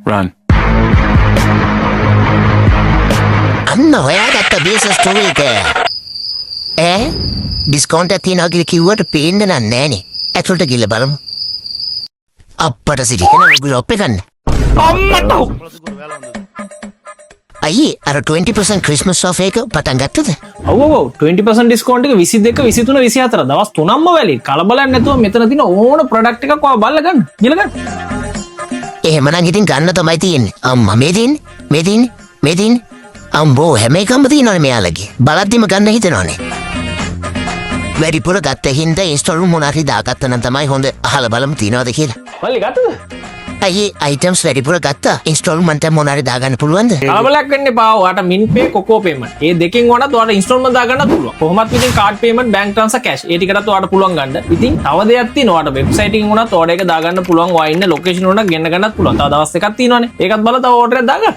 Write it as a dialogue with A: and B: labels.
A: Run.
B: අන්න හොයාගත්ත බියසස් tool එක. Discount එකක් තියනවා කියලා කිව්වට පේන්න නෑනේ. ඇතුළට ගිහලා බලමු. අප්පට සිටි කෙනා ලොප් එක ගන්න. අයියේ අර 20% ක්‍රිස්මස් ඔෆ් එක පටන් ගත්තද?
C: ඔව් 20% ඩිස්කවුන්ට් එක 22 23 24 දවස් 3ක්ම වැලි. කලබලයක් නැතුව මෙතන තියෙන ඕන ප්‍රොඩක්ට් එකක් ඔයා බලලා ගන්න. ගිහලා ගන්න.
B: එහෙමනම් ඉතින් ගන්න තමයි තියෙන්නේ. අම්මා මේ දින් අම්බෝ හැම එකම තියෙනවනේ මෙයාලගේ. බලද්දිම ගන්න හිතෙනවනේ. වැඩිපුර ගත්ත හින්දා ඉන්ස්ටෝල් මොනාරි දාගත්ත නම් තමයි හොඳ. අහලා බලමු තියනවද කියලා.
C: බලලි ගත්තද?
B: අයියේ අයිටම්ස් වැඩිපුර ගත්තා. ඉන්ස්ටෝල්මන්ට් එක මොනාරි දාගන්න පුළුවන්ද?
C: කලබලයක් වෙන්න එපා. ඔයාට මින් පේ කොකෝ පේමන්ට්. මේ දෙකෙන් වුණත් ඔයාට ඉන්ස්ටෝල්මන්ට් දාගන්න පුළුවන්. කොහොමත් ඉතින් card payment bank transfer cash ඒ ටිකටත් ඔයාට පුළුවන් ගන්න. ඉතින් තව දෙයක් තියෙනවා. ඔයාට වෙබ්සයිට් එකකින් වුණත් ඕඩර් එක දාගන්න පුළුවන්. ඔයා ඉන්න ලොකේෂන් උනත් ගෙන්න ගන්නත් පුළුවන්. තව දවස් එකක් තියෙනවානේ. ඒකත් බලලා තව ඕඩර් එකක් දාගන්න.